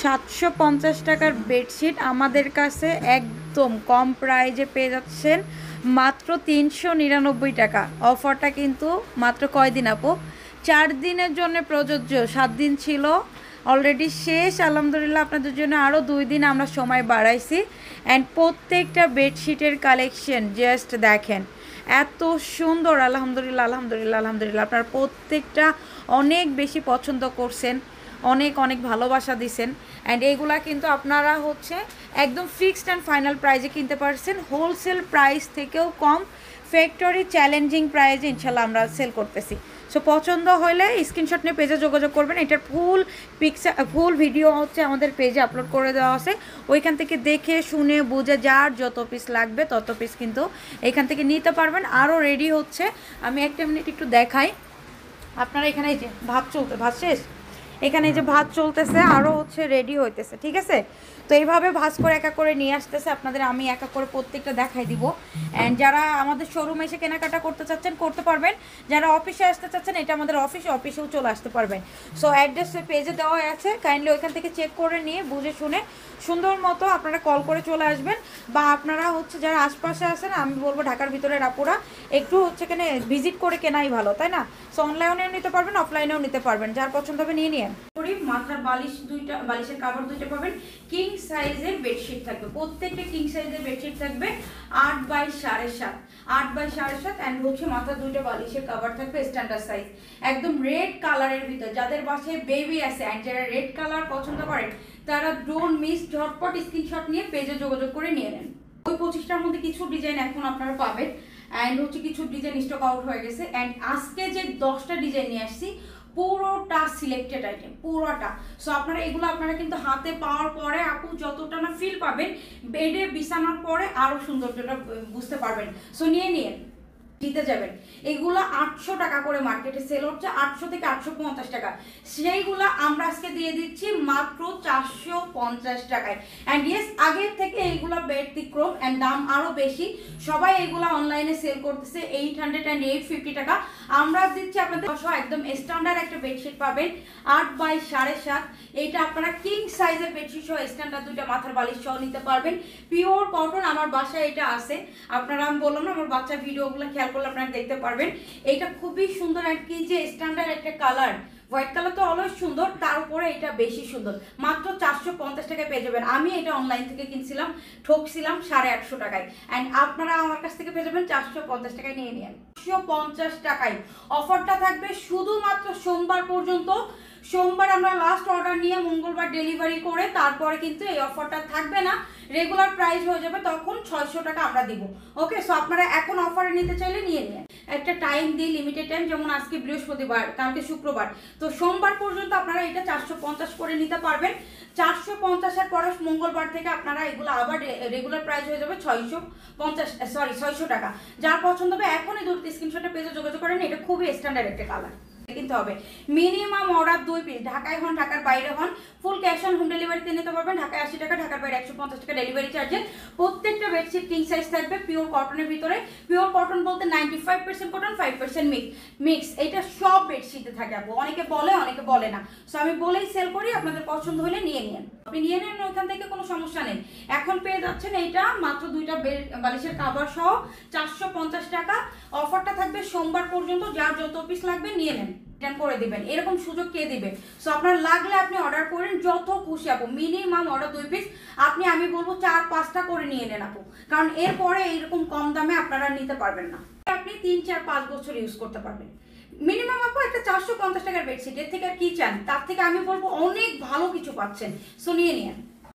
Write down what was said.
750 টাকার বেডশিট আমাদের কাছে একদম কম প্রাইজে পেয়ে যাচ্ছেন মাত্র 399 টাকা। অফারটা কিন্তু মাত্র কয়দিন আপু? 4 দিনের জন্য প্রযোজ্য। 7 দিন ছিল, অলরেডি শেষ। আলহামদুলিল্লাহ আপনাদের জন্য আরও 2 দিন আমরা সময় বাড়াইছি। অ্যান্ড প্রত্যেকটা বেডশিটের কালেকশন জাস্ট দেখেন, এত সুন্দর। আলহামদুলিল্লাহ আলহামদুলিল্লাহ আলহামদুলিল্লাহ, আপনারা প্রত্যেকটা অনেক বেশি পছন্দ করছেন, অনেক অনেক ভালোবাসা দিছেন। অ্যান্ড এইগুলা কিন্তু আপনারা হচ্ছে একদম ফিক্সড অ্যান্ড ফাইনাল প্রাইজে কিনতে পারছেন, হোলসেল প্রাইস থেকেও কম, ফ্যাক্টরি চ্যালেঞ্জিং প্রাইজে ইনশাল্লাহ আমরা সেল করতেছি। সো পছন্দ হলে স্ক্রিনশট নিয়ে পেজে যোগাযোগ করবেন। এটার ফুল ভিডিও হচ্ছে আমাদের পেজে আপলোড করে দেওয়া আছে, ওইখান থেকে দেখে শুনে বুঝে যার যত পিস লাগবে তত পিস কিন্তু এখান থেকে নিতে পারবেন। আরও রেডি হচ্ছে, আমি একটা মিনিট একটু দেখাই। আপনারা এখানে এই যে ভাত শেষ, এখানে যে ভাত চলতেছে, আরও হচ্ছে রেডি হইতেছে, ঠিক আছে? তো এইভাবে ভাজ করে একা করে নিয়ে আসতেছে আপনাদের, আমি একা করে প্রত্যেকটা দেখাই দিব। অ্যান্ড যারা আমাদের শোরুমে এসে কেনাকাটা করতে চাচ্ছেন করতে পারবেন, যারা অফিসে আসতে চাচ্ছেন এটা আমাদের অফিসেও চলে আসতে পারবেন। সো অ্যাড্রেস পেজে দেওয়া আছে, কাইন্ডলি ওইখান থেকে চেক করে নিয়ে বুঝে শুনে সুন্দর মতো আপনারা কল করে চলে আসবেন। বা আপনারা হচ্ছে যারা আশপাশে আছেন, আমি বলবো ঢাকার ভিতরের আপুরা একটু হচ্ছে এখানে ভিজিট করে কেনাই ভালো, তাই না? সো অনলাইনেও নিতে পারবেন, অফলাইনেও নিতে পারবেন, যার পছন্দ হবে নিয়ে নিন। মাথার বালিশ দুইটা, বালিশের কাভার দুইটা পাবেন। কিং সাইজের বেডশিট থাকবে, প্রত্যেকটা কিং সাইজের বেডশিট থাকবে 8 বাই 7.5, 8 বাই 7.5। অ্যান্ড হচ্ছে মাথার দুইটা বালিশের কাভার থাকবে স্ট্যান্ডার্ড সাইজ, একদম রেড কালারের ভিতর। যাদের বাসায় বেবি আছে অ্যান্ড যারা রেড কালার পছন্দ করেন তারা ডোন্ট মিস, ঝটপট স্ক্রিনশট নিয়ে পেজে যোগাযোগ করে নিয়ে নেন। ওই 25টার মধ্যে কিছু ডিজাইন এখন আপনারা পাবেন, অ্যান্ড হচ্ছে কিছু ডিজাইন স্টক আউট হয়ে গেছে। অ্যান্ড আজকে যে 10টা ডিজাইন নিয়ে আসছি পুরোটা সিলেক্টেড আইটেম, পুরোটা। সো আপনারা এগুলো আপনারা কিন্তু হাতে পাওয়ার পরে আপু যতটা না ফিল পাবেন, বেডে বিছানোর পরে আরও সৌন্দর্যটা বুঝতে পারবেন। সো নিয়ে নিয়ে দিতে যাবেন। এগুলো 800 টাকা করে মার্কেটে সেল হচ্ছে, 800 থেকে 850 টাকা। সেইগুলো আমরা আজকে দিয়ে দিচ্ছি মাত্র 450 টাকায়। অ্যান্ড ইয়েস, আগের থেকে এইগুলো ব্যতিক্রম অ্যান্ড দাম আরও বেশি। সবাই এইগুলো অনলাইনে সেল করতেছে 800 অ্যান্ড 850 টাকা। আমরা দিচ্ছি আপনাদের একদম স্ট্যান্ডার্ড একটা বেডশিট পাবেন 8 বাই 7.5। এইটা আপনারা কিং সাইজের বেডশিট সহ স্ট্যান্ডার্ড দুইটা মাথার বালিশ সহ নিতে পারবেন, পিওর কটন। আমার বাসায় এটা আছে, আপনারা আমি বললাম না আমার বাচ্চার ভিডিওগুলো খেয়াল করলে আপনারা দেখতে পারবেন। এটা খুবই সুন্দর, আর কি যে স্ট্যান্ডার্ড একটা কালার, হোয়াইট কালার তো অলওয়েজ সুন্দর, তার উপরে এটা বেশি সুন্দর। মাত্র 450 টাকায় পেয়ে যাবেন। আমি এটা অনলাইন থেকে কিনছিলাম, ঠকছিলাম 850 টাকায়। অ্যান্ড আপনারা আমার কাছ থেকে পেয়ে যাবেন 450 টাকায় নিয়ে নিন। 450 টাকায় অফারটা থাকবে শুধুমাত্র সোমবার পর্যন্ত। সোমবার আমরা লাস্ট অর্ডার নিয়ে মঙ্গলবার ডেলিভারি করে তারপরে কিন্তু এই অফারটা থাকবে না, রেগুলার প্রাইস হয়ে যাবে তখন 600 টাকা আমরা দিব। ওকে, সো আপনারা এখন অফারে নিতে চাইলে নিয়ে নিন। একটা টাইম দিই, লিমিটেড টাইম, যেমন আজকে বৃহস্পতিবার, কালকে শুক্রবার, তো সোমবার পর্যন্ত আপনারা এটা 450 করে নিতে পারবেন। 450-এর পরে মঙ্গলবার থেকে আপনারা এগুলো আবার রেগুলার প্রাইস হয়ে যাবে 600 টাকা। যার পছন্দ হবে এখনই দুটো স্ক্রিনশটে পেজে যোগাযোগ করেন। এটা খুবই স্ট্যান্ডার্ড একটা কালার কিনতে হবে। মিনিমাম অর্ডার 2 পিস, ঢাকায় হন ঢাকার বাইরে হন, ফুল ক্যাশ অন হোম ডেলিভারিতে নিতে পারবেন। ঢাকায় 80 টাকা, ঢাকার বাইরে 150 টাকা ডেলিভারি চার্জে। প্রত্যেকটা বেডশিট কিং সাইজ থাকবে, পিওর কটনের ভিতরে। পিওর কটন বলতে 95% কটন, 5% মিক্স। এটা সব বেডশিটে থাকে আপু, অনেকে বলে অনেকে বলে না। সো আমি বলেই সেল করি, আপনাদের পছন্দ হলে নিয়ে নিন, আপনি নিয়ে নেন, ওইখান থেকে কোনো সমস্যা নেই। এখন পেয়ে যাচ্ছেন এইটা মাত্র দুইটা বালিশের কাভার সহ 450 টাকা। অফারটা থাকবে সোমবার পর্যন্ত, যার যত পিস লাগবে নিয়ে নেন, রিটার্ন করে দিবেন। এরকম সুযোগ কে দিবে? সো আপনার লাগলে আপনি অর্ডার করেন যত খুশি আপু। মিনিমাম অর্ডার 2 পিস, আপনি আমি বলবো 4-5টা করে নিয়ে নেন আপু, কারণ এরপরে এইরকম কম দামে আপনারা নিতে পারবেন না। আপনি 3-4-5 বছর ইউজ করতে পারবেন মিনিমাম আপু। একটা 450 টাকার বেডশিট, এর থেকে আর কি চান? তার থেকে আমি বলবো অনেক ভালো কিছু পাচ্ছেন। সো নিয়ে নিন।